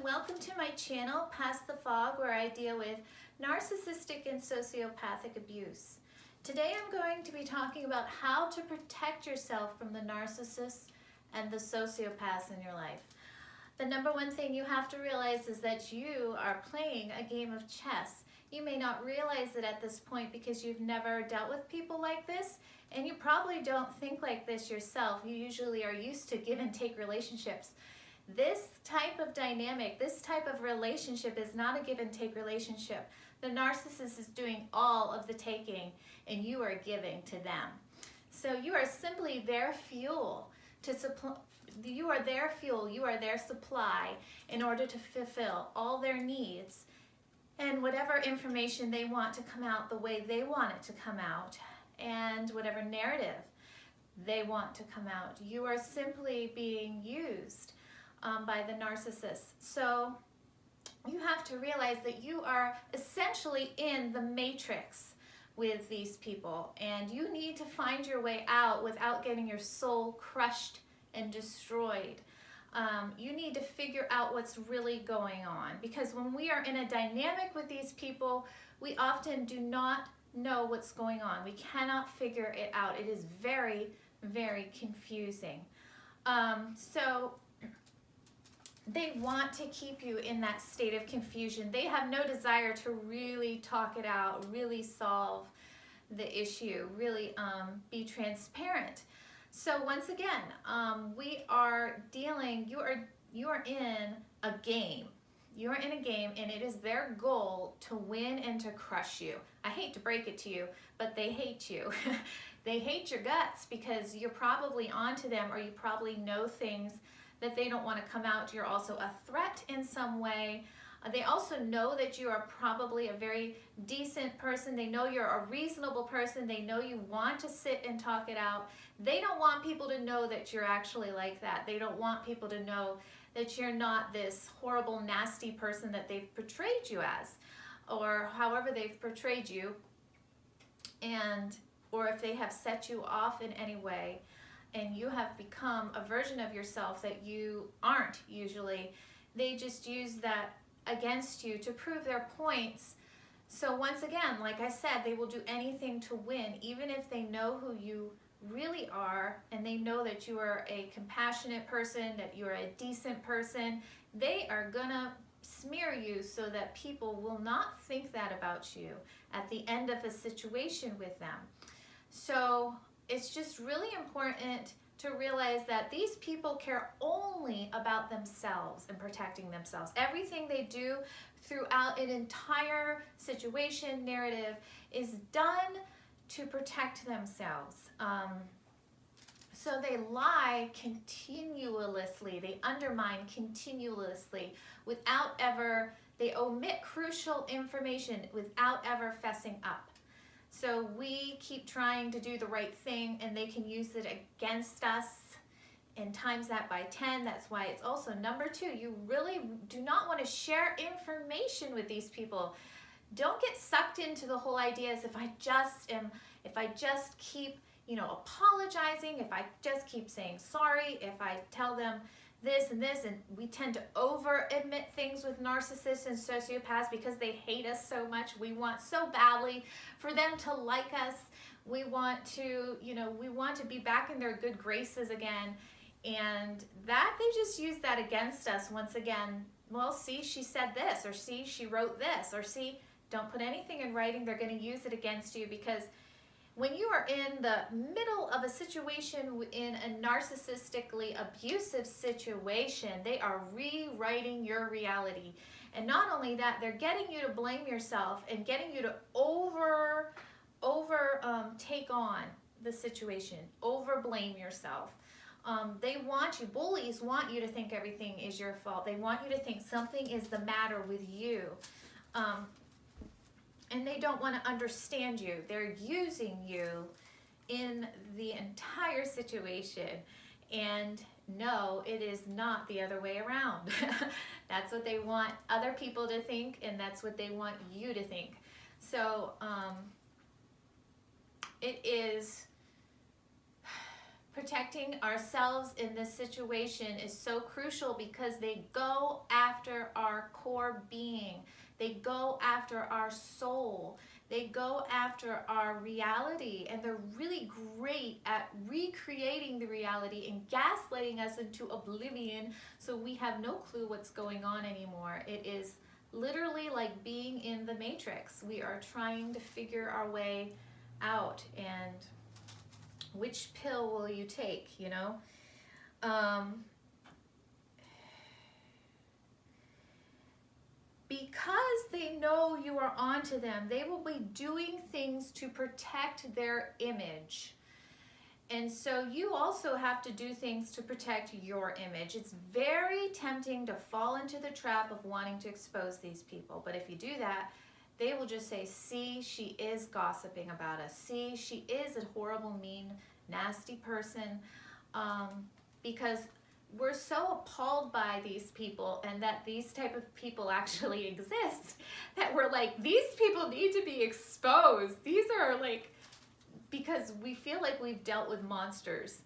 welcome to my channel, Past the Fog, where I deal with narcissistic and sociopathic abuse. Today I'm going to be talking about how to protect yourself from the narcissists and the sociopaths in your life. The number one thing you have to realize is that you are playing a game of chess. You may not realize it at this point because you've never dealt with people like this, and you probably don't think like this yourself. You usually are used to give and take relationships. This type of dynamic, this type of relationship is not a give and take relationship. The narcissist is doing all of the taking and you are giving to them. So you are simply their fuel to supply. You are their fuel, you are their supply in order to fulfill all their needs and whatever information they want to come out the way they want it to come out, and whatever narrative they want to come out. You are simply being used by the narcissist. So you have to realize that you are essentially in the matrix with these people, and you need to find your way out without getting your soul crushed and destroyed. You need to figure out what's really going on, because when we are in a dynamic with these people, we often do not know what's going on. We cannot figure it out. It is very, very confusing. So they want to keep you in that state of confusion. They have no desire to really talk it out, really solve the issue, really be transparent. So once again, we are dealing, you are in a game. You are in a game, and it is their goal to win and to crush you. I hate to break it to you, but they hate you. They hate your guts because you're probably onto them, or you probably know things that they don't want to come out. You're also a threat in some way. They also know that you are probably a very decent person. They know you're a reasonable person. They know you want to sit and talk it out. They don't want people to know that you're actually like that. They don't want people to know that you're not this horrible, nasty person that they've portrayed you as, or however they've portrayed you, or if they have set you off in any way and you have become a version of yourself that you aren't usually. They just use that against you to prove their points. So once again, like I said, they will do anything to win, even if they know who you really are and they know that you are a compassionate person, that you're a decent person. They are gonna smear you so that people will not think that about you at the end of a situation with them. So it's just really important to realize that these people care only about themselves and protecting themselves. Everything they do throughout an entire situation, narrative, is done to protect themselves. So they lie continuously, they undermine continuously without ever, they omit crucial information without ever fessing up. So we keep trying to do the right thing and they can use it against us and times that by 10. That's why it's also number 2. You really do not want to share information with these people. Don't get sucked into the whole idea as if I just keep, apologizing, if I just keep saying sorry, if I tell them this and this, and we tend to over admit things with narcissists and sociopaths because they hate us so much. We want so badly for them to like us. We want to, we want to be back in their good graces again, and that they just use that against us once again. Well, see, she said this, or see, she wrote this, or see, don't put anything in writing. They're going to use it against you, because when you are in the middle of a situation, in a narcissistically abusive situation, they are rewriting your reality. And not only that, they're getting you to blame yourself and getting you to take on the situation, over blame yourself. They want you, bullies want you to think everything is your fault. They want you to think something is the matter with you. And they don't want to understand you. They're using you in the entire situation. And no, it is not the other way around. That's what they want other people to think, and that's what they want you to think. So it is protecting ourselves in this situation is so crucial because they go after our core being. They go after our soul. They go after our reality, and they're really great at recreating the reality and gaslighting us into oblivion so we have no clue what's going on anymore. It is literally like being in the Matrix. We are trying to figure our way out, and which pill will you take, you know? Because they know you are onto them, they will be doing things to protect their image. And so you also have to do things to protect your image. It's very tempting to fall into the trap of wanting to expose these people. But if you do that, they will just say, see, she is gossiping about us. See, she is a horrible, mean, nasty person. Because we're so appalled by these people and that these type of people actually exist that we're like, these people need to be exposed. These are like, because we feel like we've dealt with monsters.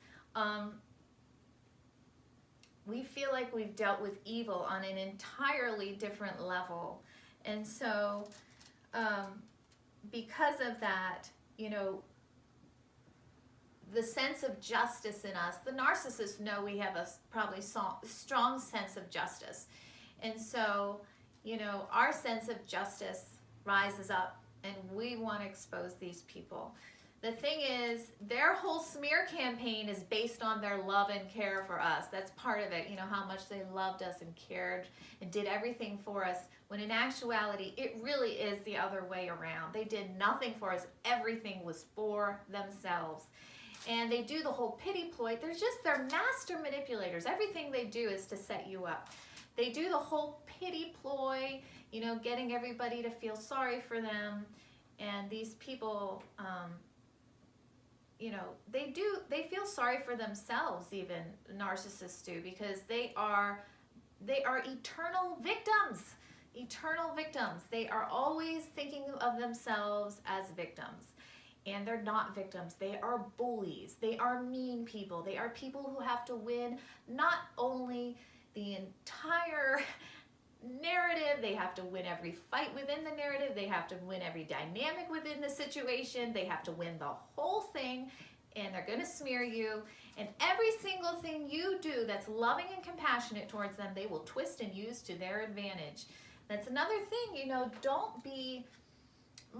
We feel like we've dealt with evil on an entirely different level. And so because of that, you know, the sense of justice in us, the narcissists know we have a probably strong sense of justice. And so, you know, our sense of justice rises up and we want to expose these people. The thing is, their whole smear campaign is based on their love and care for us. That's part of it, you know, how much they loved us and cared and did everything for us, when in actuality, it really is the other way around. They did nothing for us. Everything was for themselves. And they do the whole pity ploy. They're master manipulators. Everything they do is to set you up. They do the whole pity ploy, you know, getting everybody to feel sorry for them. And these people, you know, they feel sorry for themselves, even narcissists do, because they are eternal victims. Eternal victims. They are always thinking of themselves as victims. And they're not victims. They are bullies. They are mean people. They are people who have to win not only the entire narrative, they have to win every fight within the narrative, they have to win every dynamic within the situation, they have to win the whole thing, and they're going to smear you. And every single thing you do that's loving and compassionate towards them, they will twist and use to their advantage. That's another thing, you know, don't be...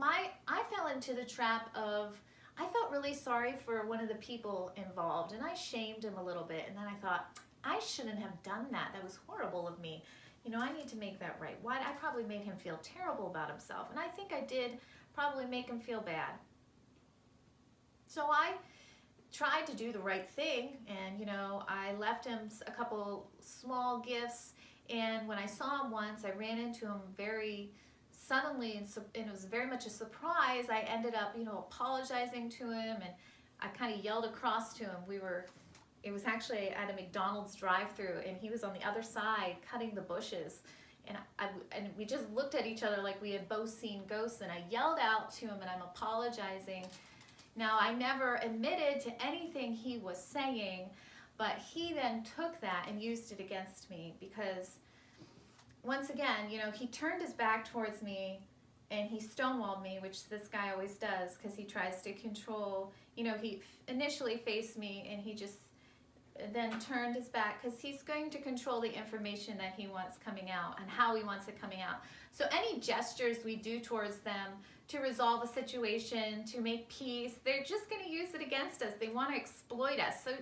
I fell into the trap of, I felt really sorry for one of the people involved, and I shamed him a little bit, and then I thought, I shouldn't have done that. That was horrible of me. You know, I need to make that right. I probably made him feel terrible about himself, and I think I did probably make him feel bad. So I tried to do the right thing, and, you know, I left him a couple small gifts, and when I saw him once, I ran into him very suddenly, and it was very much a surprise. I ended up, you know, apologizing to him, and I kind of yelled across to him. It was actually at a McDonald's drive-thru, and he was on the other side cutting the bushes, and we just looked at each other like we had both seen ghosts, and I yelled out to him, and I'm apologizing. Now, I never admitted to anything he was saying, but he then took that and used it against me, because once again, you know, he turned his back towards me and he stonewalled me, which this guy always does because he tries to control. You know, he initially faced me and he just then turned his back because he's going to control the information that he wants coming out and how he wants it coming out. So any gestures we do towards them to resolve a situation, to make peace, they're just going to use it against us. They want to exploit us. So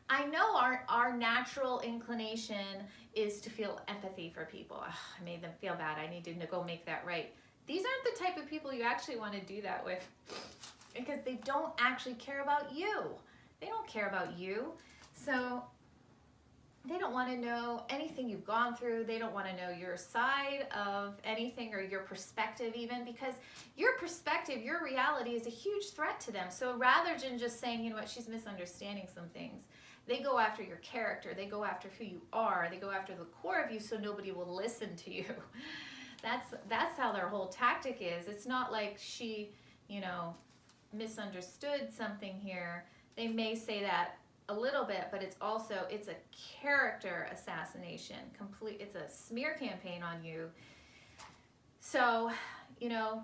I know our natural inclination is to feel empathy for people. Ugh, I made them feel bad. I need to go make that right. These aren't the type of people you actually want to do that with, because they don't actually care about you. They don't care about you. So they don't want to know anything you've gone through. They don't want to know your side of anything or your perspective even, because your perspective, your reality is a huge threat to them. So rather than just saying, you know what, she's misunderstanding some things, they go after your character. They go after who you are. They go after the core of you so nobody will listen to you. That's how their whole tactic is. It's not like she, you know, misunderstood something here. They may say that a little bit, but it's a character assassination. It's a smear campaign on you. So, you know,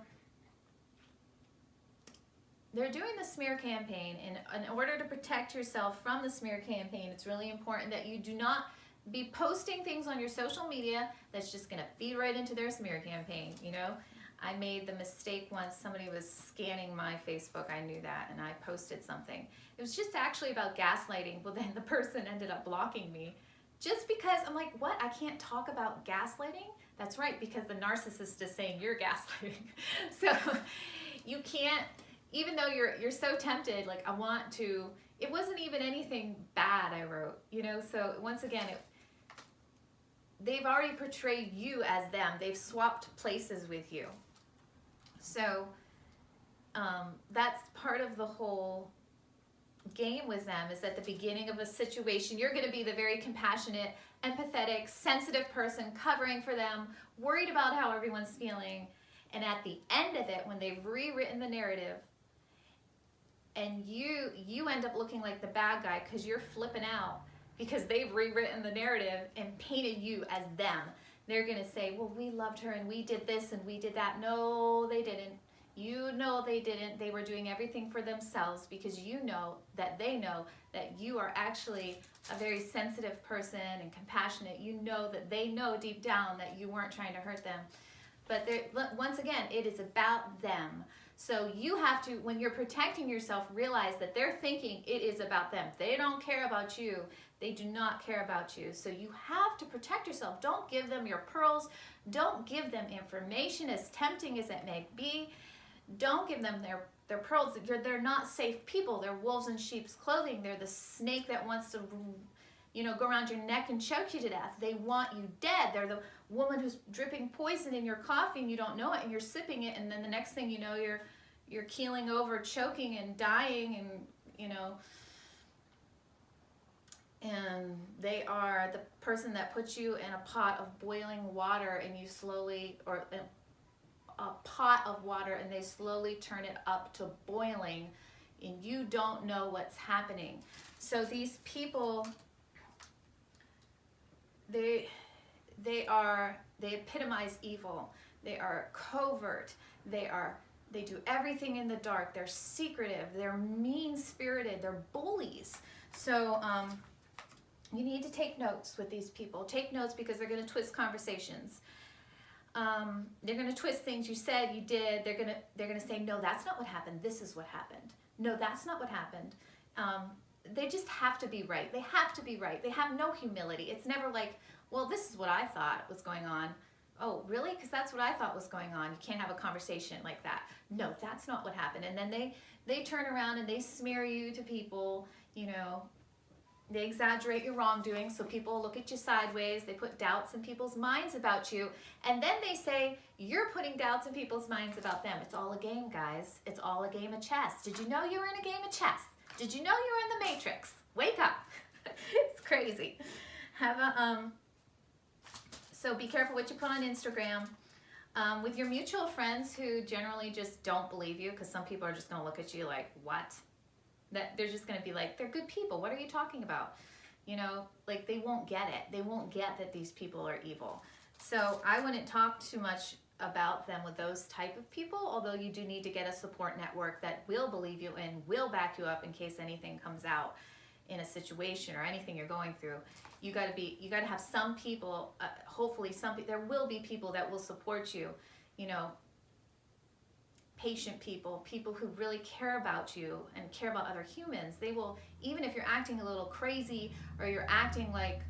they're doing the smear campaign, and in order to protect yourself from the smear campaign, it's really important that you do not be posting things on your social media that's just going to feed right into their smear campaign. You know, I made the mistake once. Somebody was scanning my Facebook. I knew that, and I posted something. It was just actually about gaslighting. Well, then the person ended up blocking me just because I'm like, what? I can't talk about gaslighting? That's right, because the narcissist is saying you're gaslighting. So you can't, even though you're so tempted, like I want to, it wasn't even anything bad I wrote, you know? So once again, they've already portrayed you as them. They've swapped places with you. So that's part of the whole game with them, is at the beginning of a situation, you're going to be the very compassionate, empathetic, sensitive person covering for them, worried about how everyone's feeling. And at the end of it, when they've rewritten the narrative, and you end up looking like the bad guy because you're flipping out because they've rewritten the narrative and painted you as them. They're going to say, well, we loved her and we did this and we did that. No, they didn't. You know they didn't. They were doing everything for themselves, because you know that they know that you are actually a very sensitive person and compassionate. You know that they know deep down that you weren't trying to hurt them. But once again, it is about them. So you have to, when you're protecting yourself, realize that they're thinking it is about them. They don't care about you. They do not care about you. So you have to protect yourself. Don't give them your pearls. Don't give them information, as tempting as it may be. Don't give them their pearls. They're not safe people. They're wolves in sheep's clothing. They're the snake that wants to, you know, go around your neck and choke you to death. They want you dead. They're the woman who's dripping poison in your coffee and you don't know it, and you're sipping it, and then the next thing you know, you're keeling over, choking and dying, and you know, and they are the person that puts you in a pot of boiling water, and you slowly, or a pot of water, and they slowly turn it up to boiling, and you don't know what's happening. So these people, they epitomize evil. They are covert. They do everything in the dark. They're secretive. They're mean-spirited. They're bullies. So you need to take notes with these people. Take notes, because they're going to twist conversations. They're going to twist things you said, you did. They're going to say, no, that's not what happened. This is what happened. No, that's not what happened. They just have to be right. They have to be right. They have no humility. It's never like, well, this is what I thought was going on. Oh, really? Because that's what I thought was going on. You can't have a conversation like that. No, that's not what happened. And then they turn around and they smear you to people, you know. They exaggerate your wrongdoing so people look at you sideways. They put doubts in people's minds about you. And then they say, you're putting doubts in people's minds about them. It's all a game, guys. It's all a game of chess. Did you know you were in a game of chess? Did you know you were in the Matrix? Wake up. It's crazy. So be careful what you put on Instagram. With your mutual friends who generally just don't believe you, because some people are just going to look at you like, what? That they're just going to be like, they're good people. What are you talking about? You know, like they won't get it. They won't get that these people are evil. So I wouldn't talk too much about them with those type of people, although you do need to get a support network that will believe you and will back you up in case anything comes out in a situation or anything you're going through. You got to have some people, hopefully there will be people that will support you, you know, patient people who really care about you and care about other humans. They will, even if you're acting a little crazy or you're acting like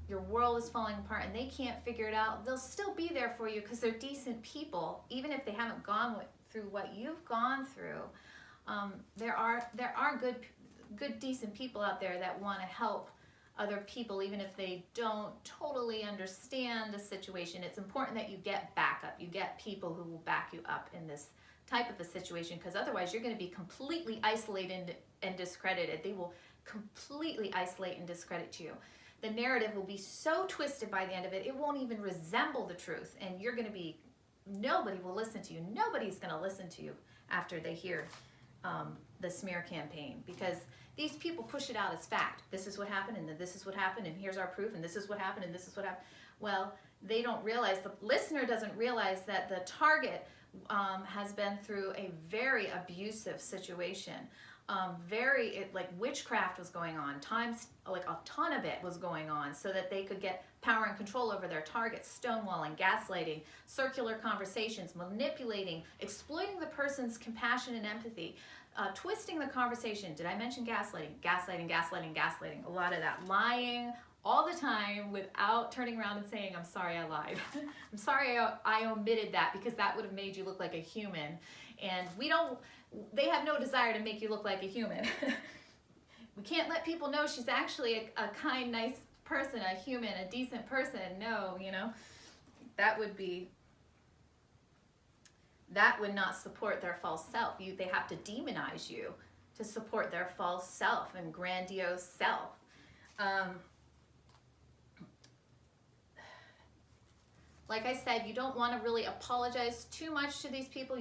your world is falling apart and they can't figure it out, they'll still be there for you because they're decent people, even if they haven't gone through what you've gone through. There are good decent people out there that want to help other people, even if they don't totally understand the situation. It's important that you get backup. You get people who will back you up in this type of a situation, because otherwise you're going to be completely isolated and discredited. They will completely isolate and discredit you. The narrative will be so twisted by the end of it, it won't even resemble the truth, and you're going to be, nobody will listen to you. Nobody's going to listen to you after they hear the smear campaign, because these people push it out as fact. This is what happened, and this is what happened, and here's our proof, and this is what happened, and this is what happened. Well, they don't realize, the listener doesn't realize that the target has been through a very abusive situation. Like witchcraft was going on, times like a ton of it was going on, so that they could get power and control over their targets, stonewalling, gaslighting, circular conversations, manipulating, exploiting the person's compassion and empathy, twisting the conversation. Did I mention gaslighting? Gaslighting, gaslighting, gaslighting. A lot of that. Lying all the time without turning around and saying, I'm sorry I lied. I'm sorry I omitted that, because that would have made you look like a human. And they have no desire to make you look like a human. We can't let people know she's actually a kind, nice person, a human, a decent person. No, that would not support their false self. They have to demonize you to support their false self and grandiose self. Like I said, you don't want to really apologize too much to these people.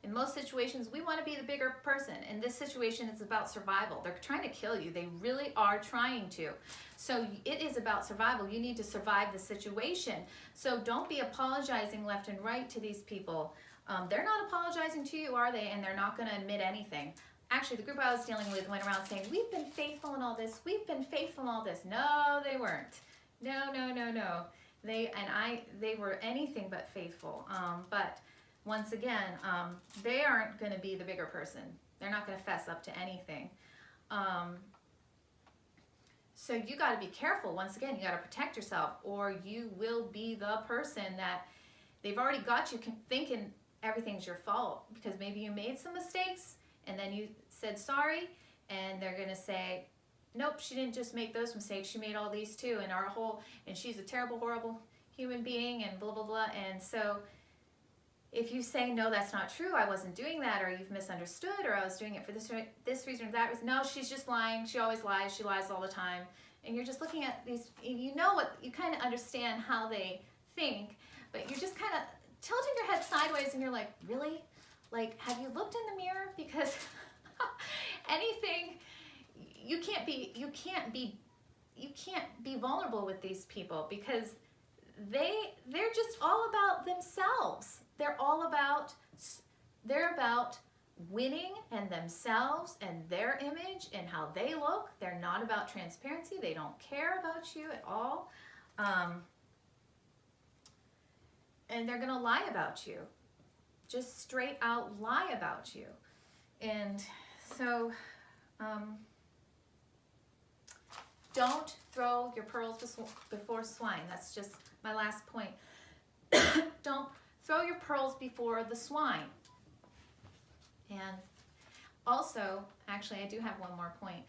In most situations, we want to be the bigger person. In this situation, it's about survival. They're trying to kill you. They really are trying to. So it is about survival. You need to survive the situation. So don't be apologizing left and right to these people. They're not apologizing to you, are they? And they're not going to admit anything. Actually, the group I was dealing with went around saying, we've been faithful in all this. We've been faithful in all this. No, they weren't. No. They were anything but faithful. But once again, they aren't going to be the bigger person. They're not going to fess up to anything. So you got to be careful. Once again, you got to protect yourself, or you will be the person that they've already got you thinking everything's your fault, because maybe you made some mistakes and then you said sorry, and they're going to say, nope, she didn't just make those mistakes, she made all these too, and she's a terrible, horrible human being, and blah, blah, blah. And so if you say, no, that's not true, I wasn't doing that, or you've misunderstood, or I was doing it for this reason or that reason, no, she's just lying, she always lies, she lies all the time. And you're just looking at these, you kind of understand how they think, but you're just kind of tilting your head sideways, and you're like, really? Like, have you looked in the mirror? Because anything, you can't be vulnerable with these people, because they're just all about themselves. They're about winning and themselves and their image and how they look. They're not about transparency. They don't care about you at all. And they're gonna lie about you. Just straight out lie about you. And so, don't throw your pearls before swine. That's just my last point. Don't throw your pearls before the swine. And also, actually, I do have one more point.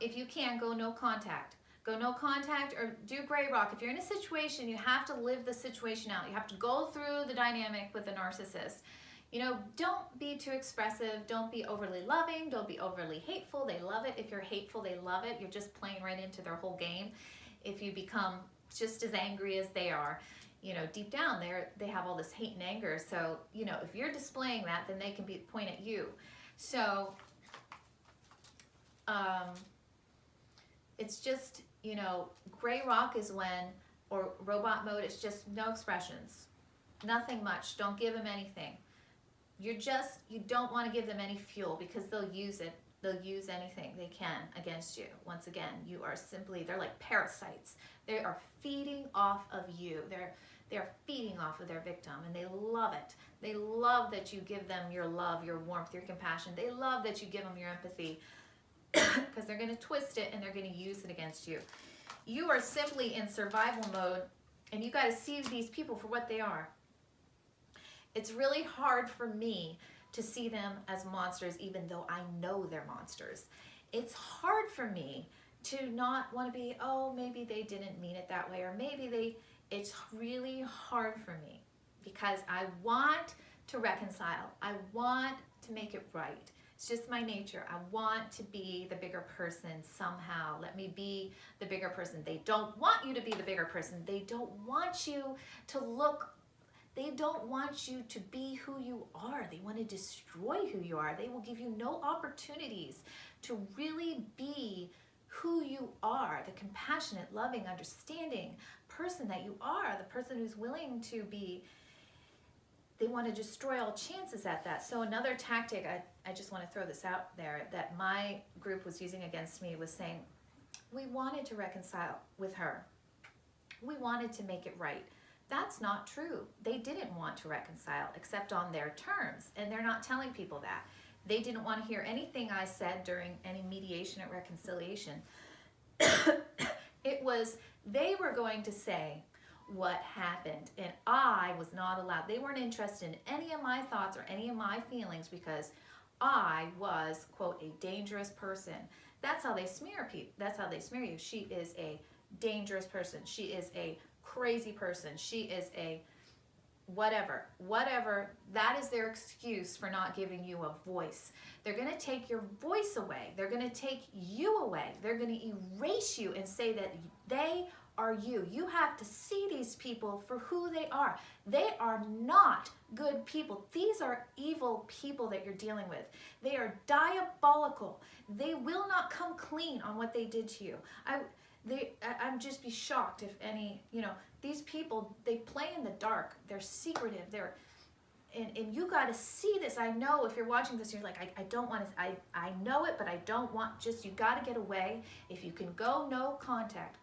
If you can, go no contact. Go no contact, or do gray rock. If you're in a situation, you have to live the situation out. You have to go through the dynamic with the narcissist. Don't be too expressive. Don't be overly loving. Don't be overly hateful. They love it. If you're hateful, they love it. You're just playing right into their whole game. If you become just as angry as they are, deep down they have all this hate and anger. So, if you're displaying that, then they can point at you. So, it's just, gray rock is or robot mode, it's just no expressions. Nothing much. Don't give them anything. You don't want to give them any fuel, because they'll use it. They'll use anything they can against you. Once again, they're like parasites. They are feeding off of you. They're feeding off of their victim, and they love it. They love that you give them your love, your warmth, your compassion. They love that you give them your empathy, because they're going to twist it and they're going to use it against you. You are simply in survival mode, and you got to see these people for what they are. It's really hard for me to see them as monsters, even though I know they're monsters. It's hard for me to not want to be, oh, maybe they didn't mean it that way, or it's really hard for me, because I want to reconcile. I want to make it right. It's just my nature. I want to be the bigger person somehow. Let me be the bigger person. They don't want you to be the bigger person. They don't want you to look They don't want you to be who you are. They want to destroy who you are. They will give you no opportunities to really be who you are, the compassionate, loving, understanding person that you are, the person who's willing to be. They want to destroy all chances at that. So another tactic, I just want to throw this out there, that my group was using against me was saying, we wanted to reconcile with her. We wanted to make it right. That's not true. They didn't want to reconcile except on their terms, and they're not telling people that. They didn't want to hear anything I said during any mediation or reconciliation. It was, they were going to say what happened, and I was not allowed. They weren't interested in any of my thoughts or any of my feelings because I was, quote, a dangerous person. That's how they smear people. That's how they smear you. She is a dangerous person. She is a crazy person. She is a whatever. That is their excuse for not giving you a voice. They're going to take your voice away. They're going to take you away. They're going to erase you and say that they are you. You have to see these people for who they are. They are not good people. These are evil people that you're dealing with. They are diabolical. They will not come clean on what they did to you. I'd just be shocked if any, these people, they play in the dark. They're secretive. And you got to see this. I know if you're watching this, you're like, I don't want to, I know it, but I don't want, you got to get away. If you can go no contact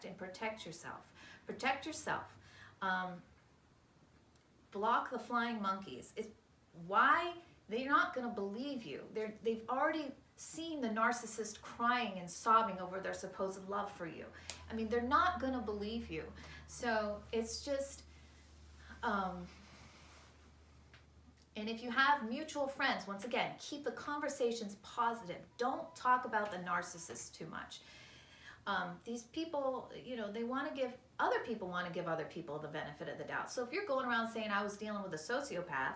and protect yourself. Protect yourself. Block the flying monkeys. Why? They're not going to believe you. They've already seen the narcissist crying and sobbing over their supposed love for you. I mean, they're not going to believe you. So it's just, and if you have mutual friends, once again, keep the conversations positive. Don't talk about the narcissist too much. These people, they want to give, other people want to give other people the benefit of the doubt. So if you're going around saying, I was dealing with a sociopath,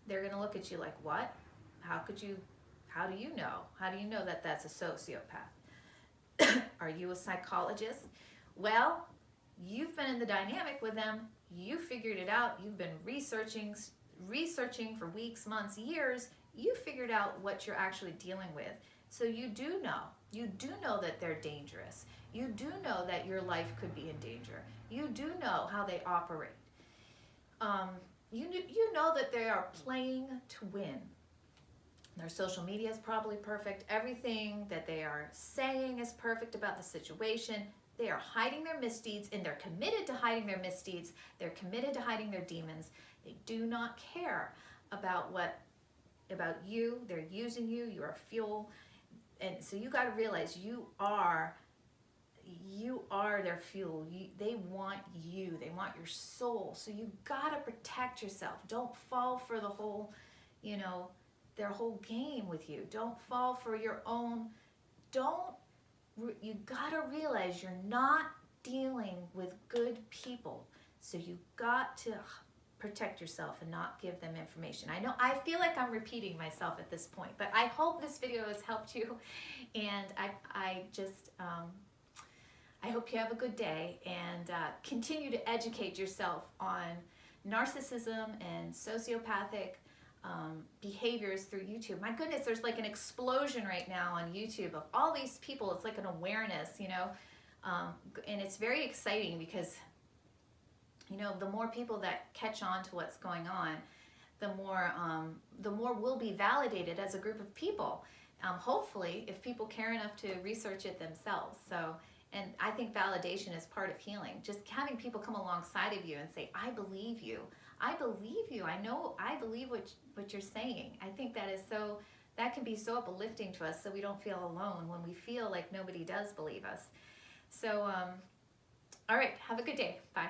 they're going to look at you like, what? How do you know? How do you know that that's a sociopath? Are you a psychologist? Well, you've been in the dynamic with them. You figured it out. You've been researching for weeks, months, years. You figured out what you're actually dealing with. So you do know that they're dangerous. You do know that your life could be in danger. You do know how they operate. You know that they are playing to win. Their social media is probably perfect. Everything that they are saying is perfect about the situation. They are hiding their misdeeds, and they're committed to hiding their misdeeds. They're committed to hiding their demons. They do not care about you. They're using you. You are fuel. And so you got to realize you are their fuel. They want you. They want your soul. So you got to protect yourself. Don't fall for the whole, their whole game with you. Don't fall for your own. You got to realize you're not dealing with good people. So you got to protect yourself and not give them information. I feel like I'm repeating myself at this point, but I hope this video has helped you, and I hope you have a good day, and continue to educate yourself on narcissism and sociopathic behaviors through YouTube. My goodness, there's like an explosion right now on YouTube of all these people. It's like an awareness, and it's very exciting because the more people that catch on to what's going on, the more we'll be validated as a group of people. Hopefully, if people care enough to research it themselves. So, and I think validation is part of healing. Just having people come alongside of you and say, I believe you. I believe you. I believe what you're saying. I think that can be so uplifting to us, so we don't feel alone when we feel like nobody does believe us. So, all right, have a good day. Bye.